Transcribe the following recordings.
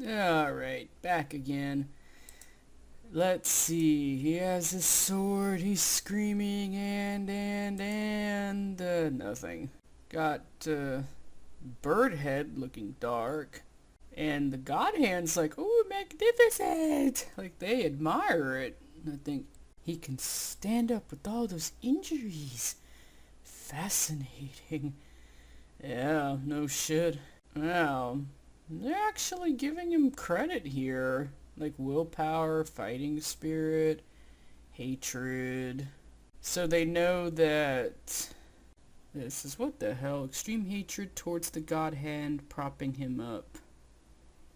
Alright, back again. Let's see, he has his sword, he's screaming, and nothing. Got, bird head looking dark, and the god hand's like, ooh, magnificent! Like, they admire it. I think he can stand up with all those injuries. Fascinating. Yeah, no shit. Wow. They're actually giving him credit here. Like willpower, fighting spirit, hatred. So they know that this is what the hell? Extreme hatred towards the god hand propping him up.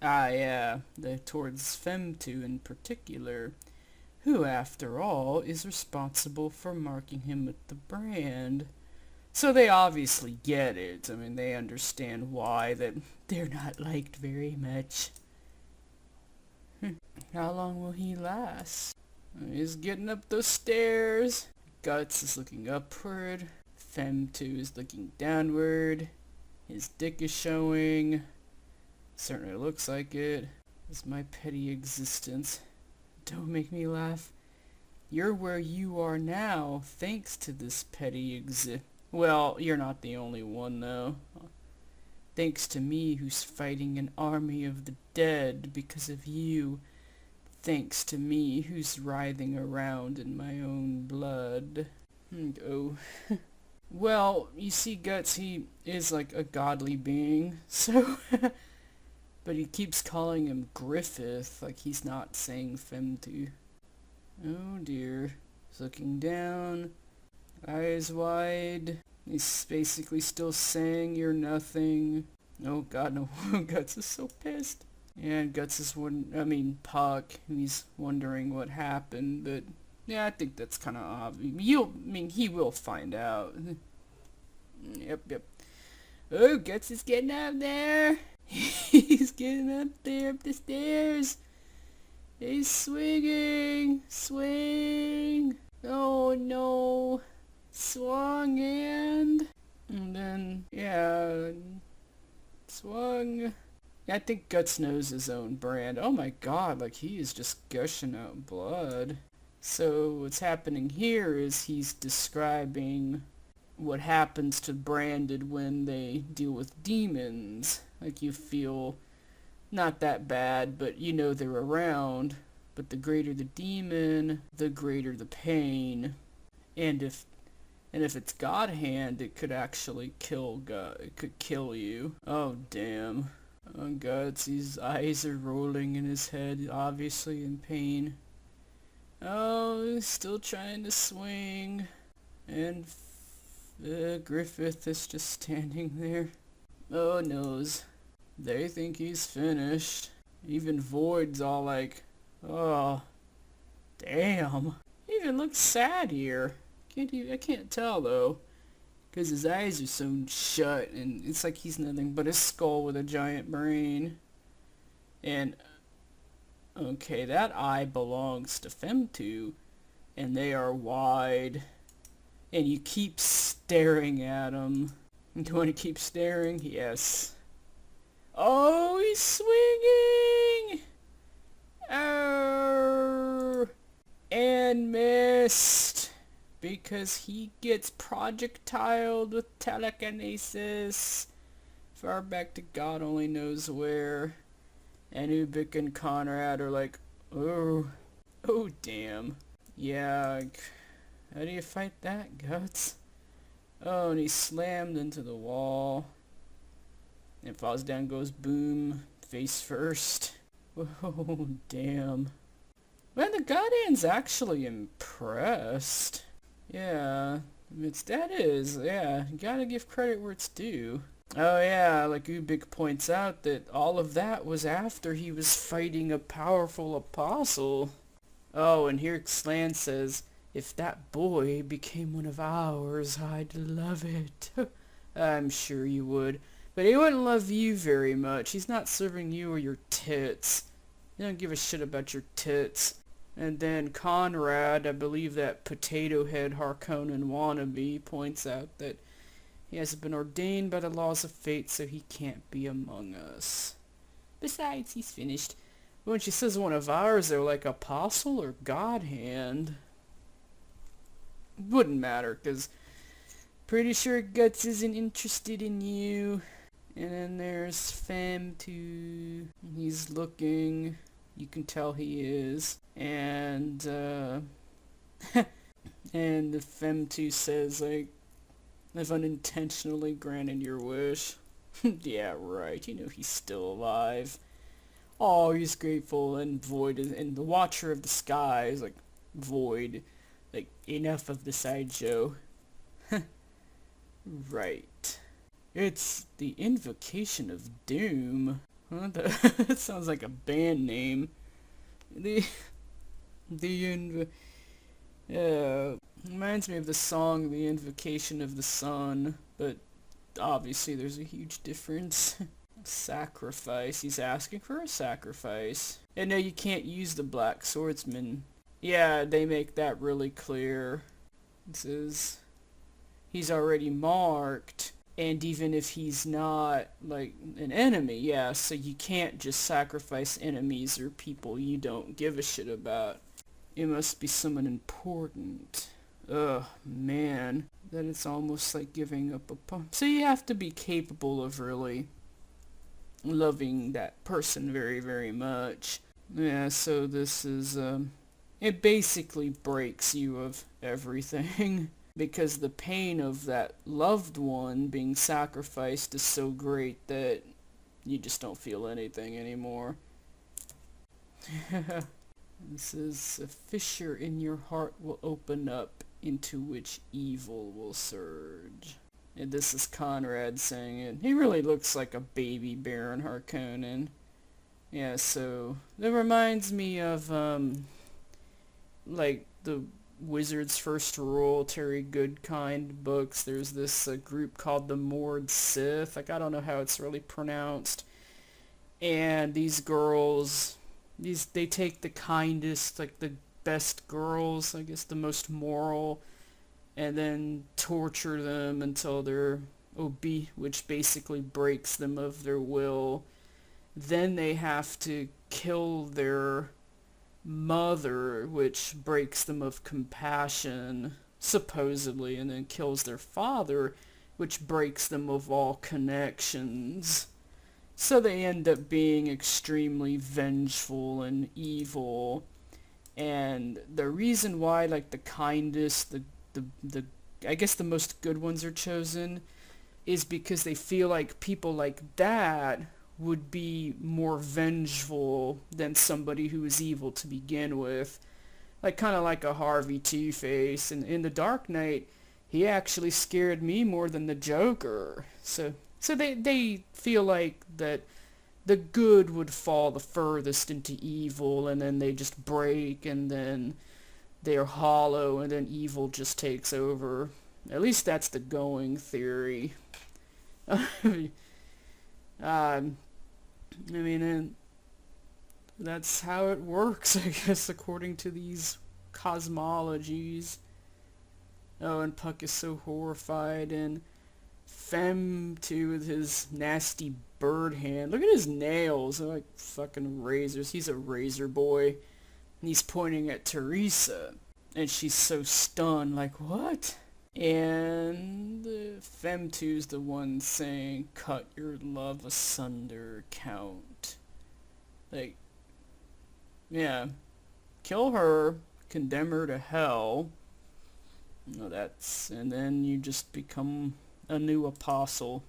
Ah yeah, towards Femtu in particular, who after all is responsible for marking him with the brand. So they obviously get it. I mean, they understand why that they're not liked very much. How long will he last? He's getting up those stairs. Guts is looking upward. Fem2 is looking downward. His dick is showing. Certainly looks like it. It's my petty existence. Don't make me laugh. You're where you are now thanks to this petty Well, you're not the only one, though. Thanks to me, who's fighting an army of the dead because of you. Thanks to me, who's writhing around in my own blood. Oh. Well, you see, Guts, he is like a godly being, so... But he keeps calling him Griffith, like he's not saying Femtu. Oh dear. He's looking down. Eyes wide. He's basically still saying you're nothing. Oh god, no. Guts is so pissed. Yeah, and Guts is Puck, he's wondering what happened, but yeah, I think that's kind of obvious. He will find out. Yep. Oh, Guts is getting up there. He's getting up there, up the stairs. He's swinging. Swing. Oh no. Swung and then, yeah, swung. I think Guts knows his own brand. Oh my god, like he is just gushing out blood. So what's happening here is he's describing what happens to Branded when they deal with demons. Like you feel not that bad, but you know they're around. But the greater the demon, the greater the pain. And if it's God Hand, it could actually kill it could kill you. Oh damn. Oh Guts, his eyes are rolling in his head, obviously in pain. Oh, he's still trying to swing. And Griffith is just standing there. Oh noes. They think he's finished. Even Void's all like, oh, damn. He even looks sad here. I can't tell though, because his eyes are sewn shut, and it's like he's nothing but a skull with a giant brain. And okay, that eye belongs to Femtu, and they are wide, and you keep staring at him. Do you want to keep staring? Yes. Oh, he's swinging! Oh, and missed. Because he gets projectiled with telekinesis far back to God only knows where. And Ubik and Conrad are like, oh damn. Yeah, how do you fight that, Guts? Oh, and he's slammed into the wall. And falls down, goes boom, face first. Oh, damn. Man, the Godhand's actually impressed. Yeah, you gotta give credit where it's due. Oh yeah, like Ubik points out that all of that was after he was fighting a powerful apostle. Oh, and here Xlan says, if that boy became one of ours, I'd love it. I'm sure you would. But he wouldn't love you very much. He's not serving you or your tits. He don't give a shit about your tits. And then Conrad, I believe that potato head Harkonnen wannabe, points out that he hasn't been ordained by the laws of fate, so he can't be among us. Besides, he's finished. When she says one of ours, they're like apostle or god hand. Wouldn't matter, because pretty sure Guts isn't interested in you. And then there's Fem too. He's looking. You can tell he is. And, and the Fem 2 says, like, I've unintentionally granted your wish. Yeah, right. You know he's still alive. Oh, he's grateful. And Void is, and the Watcher of the Sky is like, Void. Like, enough of the sideshow. Right. It's the Invocation of Doom. Huh? That sounds like a band name. Reminds me of the song The Invocation of the Sun, but obviously there's a huge difference. Sacrifice. He's asking for a sacrifice. And no, you can't use the Black Swordsman. Yeah, they make that really clear. It says he's already marked, and even if he's not, like, an enemy, yeah, so you can't just sacrifice enemies or people you don't give a shit about. It must be someone important. Ugh, man. Then it's almost like giving up a so you have to be capable of really loving that person very, very much. Yeah, so this is, it basically breaks you of everything. Because the pain of that loved one being sacrificed is so great that you just don't feel anything anymore. This is a fissure in your heart will open up into which evil will surge. And this is Conrad saying it. He really looks like a baby Baron Harkonnen. Yeah, so that reminds me of like the Wizard's First Rule, Terry Goodkind books. There's this group called the Mord Sith. Like, I don't know how it's really pronounced. And these girls, they take the kindest, like the best girls, I guess the most moral, and then torture them until they're obese, which basically breaks them of their will. Then they have to kill their mother, which breaks them of compassion, supposedly, and then kills their father, which breaks them of all connections. So they end up being extremely vengeful and evil. And the reason why, like, the kindest, the I guess the most good ones are chosen is because they feel like people like that would be more vengeful than somebody who is evil to begin with. Like, kind of like a Harvey Two-Face. And in The Dark Knight, he actually scared me more than the Joker. So they feel like that the good would fall the furthest into evil, and then they just break, and then they're hollow, and then evil just takes over. At least that's the going theory. I mean, that's how it works, I guess, according to these cosmologies. Oh, and Puck is so horrified, and Fem, too, with his nasty bird hand. Look at his nails. They're like fucking razors. He's a razor boy. And he's pointing at Teresa. And she's so stunned, like, what? And Fem 2's the one saying, cut your love asunder, Count. Like, yeah. Kill her, condemn her to hell. No, that's, and then you just become a new apostle.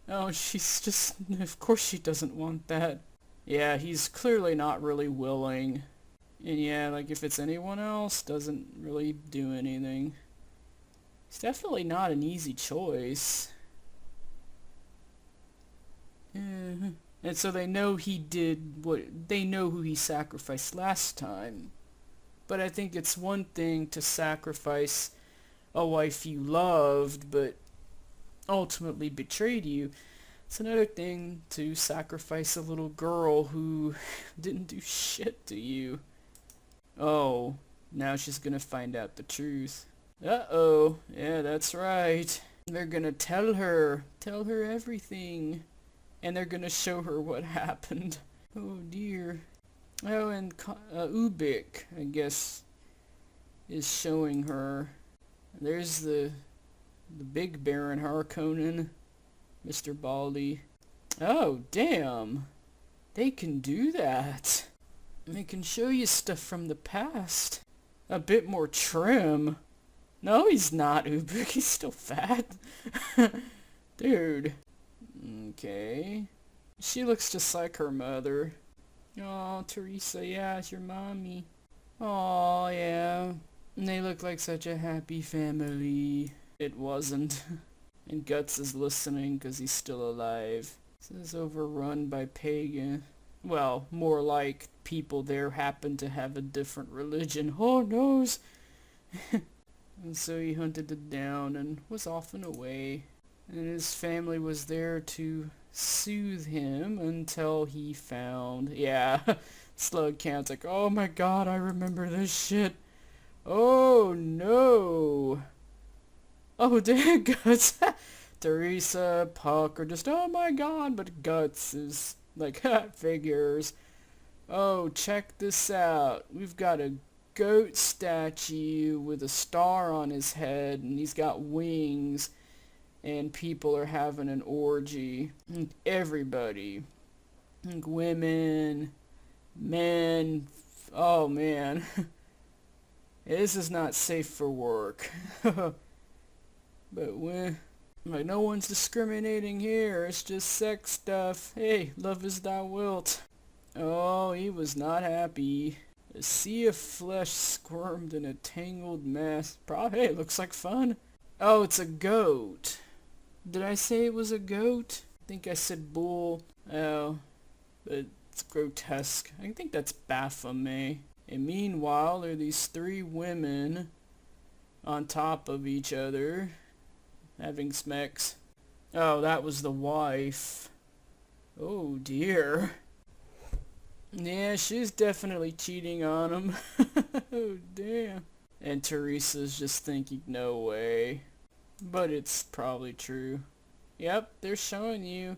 Oh, she's just, of course she doesn't want that. Yeah, he's clearly not really willing. And yeah, like, if it's anyone else, doesn't really do anything. It's definitely not an easy choice. And so they know he did what, they know who he sacrificed last time. But I think it's one thing to sacrifice a wife you loved, but ultimately betrayed you. It's another thing to sacrifice a little girl who didn't do shit to you. Oh, now she's gonna find out the truth. Uh-oh, yeah, that's right. They're gonna tell her everything. and they're gonna show her what happened. Oh dear. Oh, and Ubik, I guess, is showing her. There's the big Baron Harkonnen, Mr. Baldy. Oh, damn. They can do that. They can show you stuff from the past. A bit more trim. No, he's not, Ubik. He's still fat. Dude. Okay. She looks just like her mother. Oh, Teresa, yeah, it's your mommy. Oh, yeah. And they look like such a happy family. It wasn't. And Guts is listening because he's still alive. This is overrun by pagan. Well, more like people there happen to have a different religion. Oh, noes! And so he hunted it down and was off and away. And his family was there to soothe him until he found... Yeah, Slug Count's like, oh my god, I remember this shit. Oh no! Oh, damn, Guts! Teresa, Puck are just, oh my god, but Guts is like, figures. Oh, check this out. We've got a goat statue with a star on his head, and he's got wings, and people are having an orgy. Everybody. Like women, men, oh man. This is not safe for work. But when... Like, no one's discriminating here, it's just sex stuff. Hey, love as thou wilt. Oh, he was not happy. A sea of flesh squirmed in a tangled mass. Hey, it looks like fun. Oh, it's a goat. Did I say it was a goat? I think I said bull. Oh, but it's grotesque. I think that's Baphomet. And meanwhile, there are these three women on top of each other, having smecks. Oh, that was the wife. Oh dear. Yeah, she's definitely cheating on him. Oh damn. And Teresa's just thinking, no way. But it's probably true. Yep, they're showing you.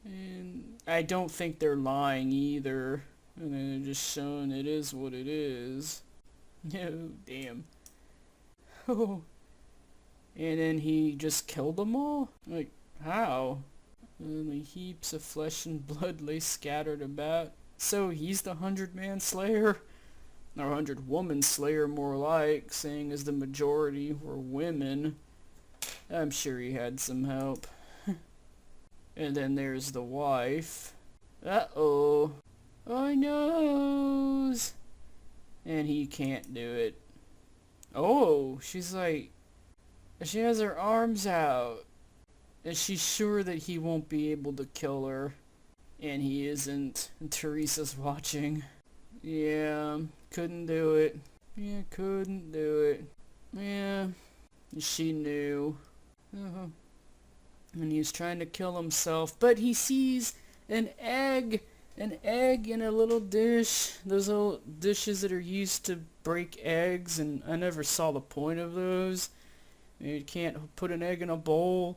And I don't think they're lying either. And they're just showing it is what it is. Oh damn. Oh. And then he just killed them all? Like, how? Only heaps of flesh and blood lay scattered about. So he's the 100-man slayer? Or 100-woman slayer, more like, seeing as the majority were women. I'm sure he had some help. And then there's the wife. Uh-oh. I knows. And he can't do it. Oh, she's like... She has her arms out. And she's sure that he won't be able to kill her. And he isn't. And Teresa's watching. Yeah, couldn't do it. Yeah, couldn't do it. Yeah, she knew. And he's trying to kill himself. But he sees an egg. An egg in a little dish. Those little dishes that are used to break eggs. And I never saw the point of those. You can't put an egg in a bowl.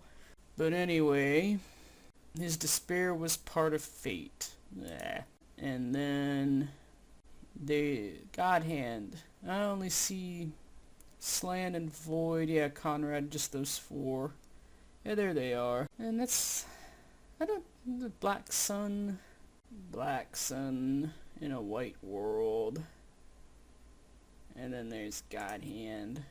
But anyway, his despair was part of fate. And then the God Hand. I only see Slan and Void. Yeah, Conrad, just those four. Yeah, there they are. And that's... the Black Sun. Black Sun in a white world. And then there's God Hand.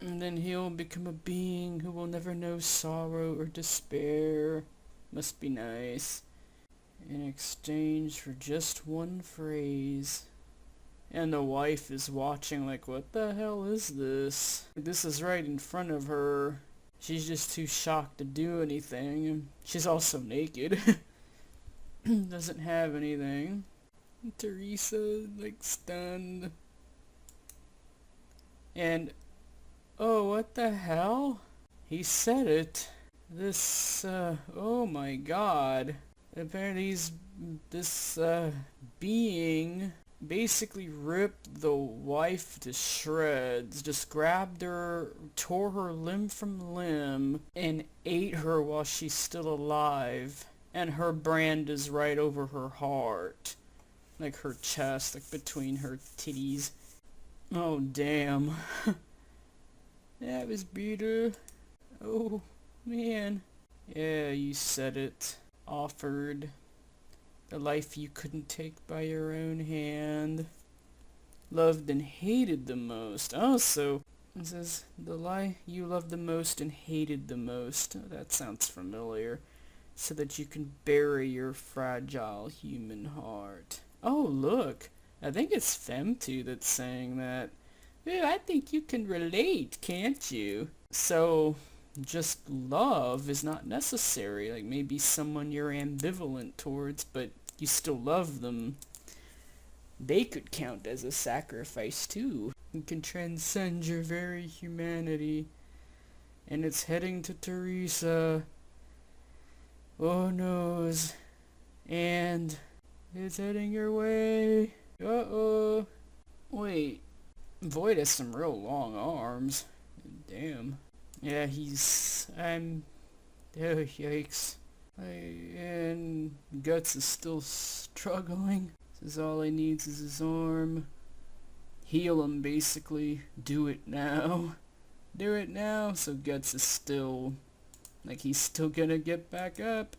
And then he'll become a being who will never know sorrow or despair. Must be nice. In exchange for just one phrase. And the wife is watching like, what the hell is this? This is right in front of her. She's just too shocked to do anything. She's also naked. Doesn't have anything. Teresa, like, stunned. And... oh, what the hell? He said it. This, oh my god. Apparently this being basically ripped the wife to shreds. Just grabbed her, tore her limb from limb, and ate her while she's still alive. and her brand is right over her heart. Like her chest, like between her titties. Oh, damn. That was brutal. Oh, man. Yeah, you said it. Offered the life you couldn't take by your own hand. Loved and hated the most. Oh, so it says the lie you loved the most and hated the most. Oh, that sounds familiar. So that you can bury your fragile human heart. Oh, look. I think it's Femto that's saying that. Yeah, I think you can relate, can't you? So, just love is not necessary. Like, maybe someone you're ambivalent towards, but you still love them. They could count as a sacrifice, too. You can transcend your very humanity. And it's heading to Teresa. Oh, noes. And it's heading your way. Uh-oh. Wait. Void has some real long arms. Damn. Yeah, oh, yikes. And Guts is still struggling. Says all he needs is his arm. Heal him, basically. Do it now. Do it now. So Guts is still... like, he's still gonna get back up.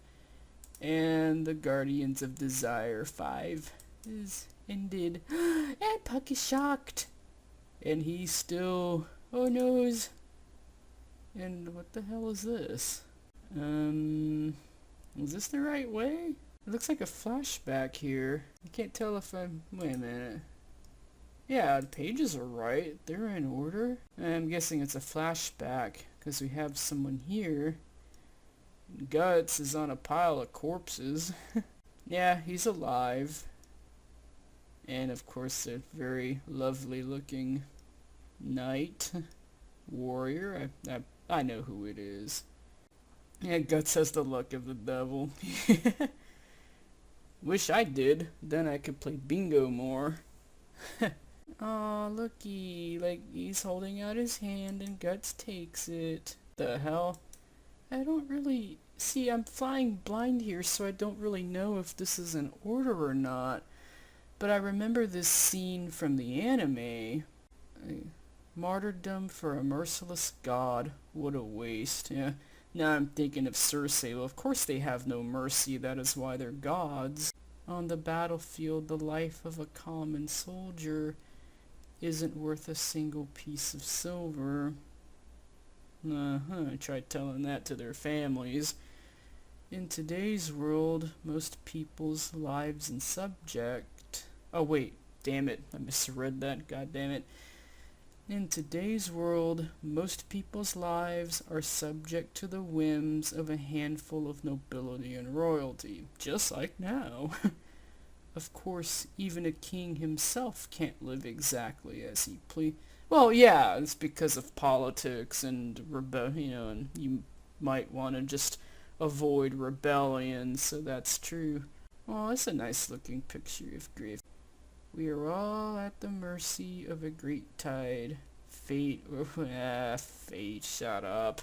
And the Guardians of Desire 5 is ended. And Puck is shocked. And he's still... oh, noes. And what the hell is this? Is this the right way? It looks like a flashback here. I can't tell if I'm... wait a minute. Yeah, the pages are right. They're in order. I'm guessing it's a flashback, because we have someone here. Guts is on a pile of corpses. Yeah, he's alive. And of course a very lovely looking knight. Warrior. I know who it is. Yeah, Guts has the luck of the devil. Wish I did. Then I could play bingo more. Aw, looky. Like, he's holding out his hand and Guts takes it. The hell? I don't really... see, I'm flying blind here, so I don't really know if this is in order or not. But I remember this scene from the anime. Martyrdom for a merciless god. What a waste. Yeah. Now I'm thinking of Cersei. Well, of course they have no mercy. That is why they're gods. On the battlefield, the life of a common soldier isn't worth a single piece of silver. I tried telling that to their families. In today's world, most people's lives and subject... oh wait, damn it, I misread that, god damn it. In today's world, most people's lives are subject to the whims of a handful of nobility and royalty, just like now. Of course, even a king himself can't live exactly as he pleases. Well, yeah, it's because of politics and and you might want to just avoid rebellion, so that's true. Oh, it's a nice looking picture of Griff. We are all at the mercy of a great tide. Fate, fate, shut up.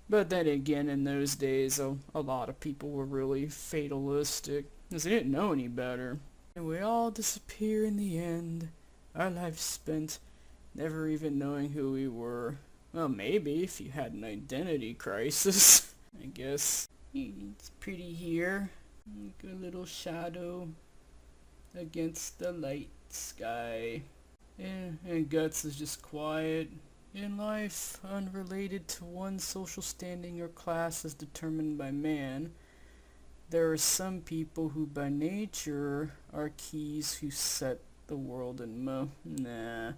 But then again, in those days, a lot of people were really fatalistic, because they didn't know any better. And we all disappear in the end. Our lives spent never even knowing who we were. Well, maybe if you had an identity crisis, I guess. It's pretty here. Like a little shadow against the light sky. And Guts is just quiet. In life, unrelated to one's social standing or class as determined by man, there are some people who by nature are keys who set the world in Nah.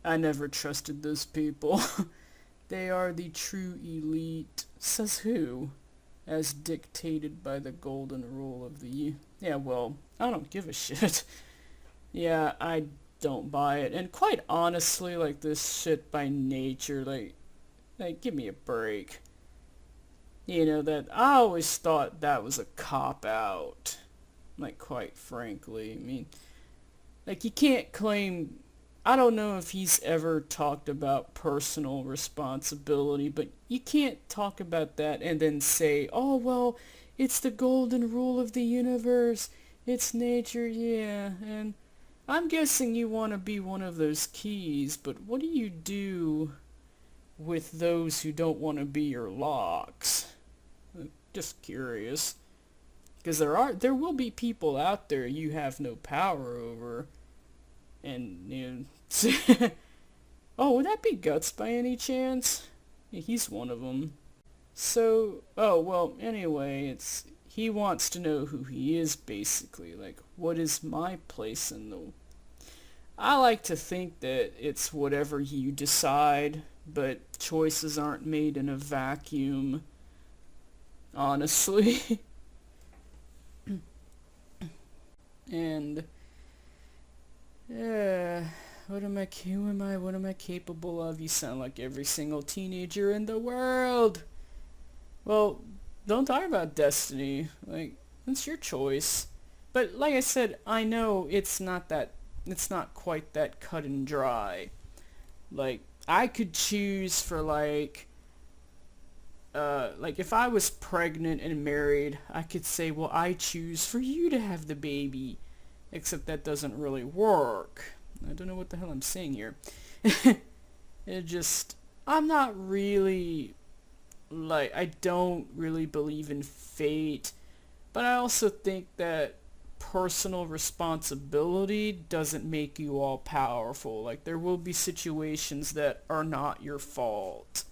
I never trusted those people. They are the true elite. Says who? As dictated by the golden rule of the... yeah, well, I don't give a shit. Yeah, I don't buy it. And quite honestly, like, this shit by nature, like, give me a break. You know, that I always thought that was a cop-out. Like, quite frankly. I mean, like, you can't claim... I don't know if he's ever talked about personal responsibility, but you can't talk about that and then say, oh, well, it's the golden rule of the universe. It's nature, yeah. And I'm guessing you want to be one of those keys, but what do you do with those who don't want to be your locks? Just curious. Because there will be people out there you have no power over. And, you know... Oh, would that be Guts by any chance? Yeah, he's one of them. So, oh, well, anyway, he wants to know who he is, basically. Like, what is my place in the... I like to think that it's whatever you decide, but choices aren't made in a vacuum, honestly. And, what am I capable of? You sound like every single teenager in the world. Well, don't talk about destiny. Like, it's your choice. But like I said, I know it's not quite that cut and dry. Like, I could choose for like if I was pregnant and married, I could say, well, I choose for you to have the baby. Except that doesn't really work. I don't know what the hell I'm saying here. I'm not really, I don't really believe in fate, but I also think that personal responsibility doesn't make you all powerful. Like, there will be situations that are not your fault.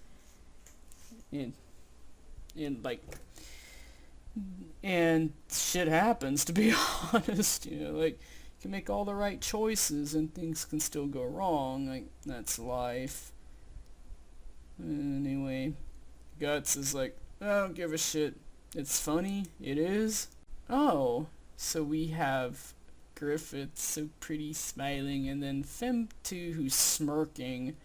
And shit happens, to be honest, you know, like, you can make all the right choices and things can still go wrong, like, that's life. Anyway, Guts is like, I don't give a shit, it's funny, it is. Oh, so we have Griffith, so pretty, smiling, and then Fem2, who's smirking.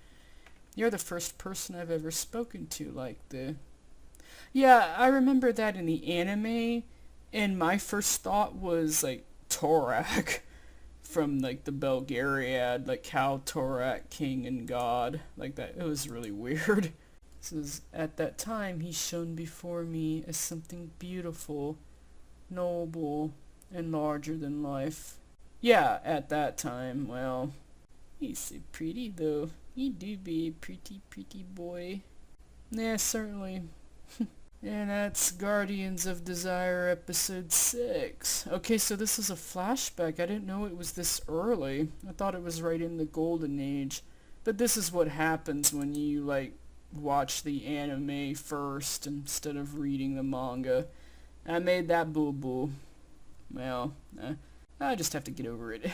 You're the first person I've ever spoken to like the... Yeah, I remember that in the anime, and my first thought was, like, Torak from, like, the Belgariad, like, how Torak, king and god, like that. It was really weird. It says, at that time he shone before me as something beautiful, noble, and larger than life. Yeah, at that time, well, he's so pretty, though. He do be a pretty, pretty boy. Yeah, certainly. And that's Guardians of Desire episode 6. Okay, so this is a flashback. I didn't know it was this early. I thought it was right in the golden age. But this is what happens when you, like, watch the anime first instead of reading the manga. I made that boo-boo. Well, I just have to get over it.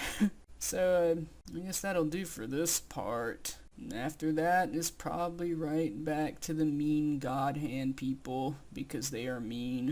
So, I guess that'll do for this part. After that is probably right back to the mean God hand people, because they are mean.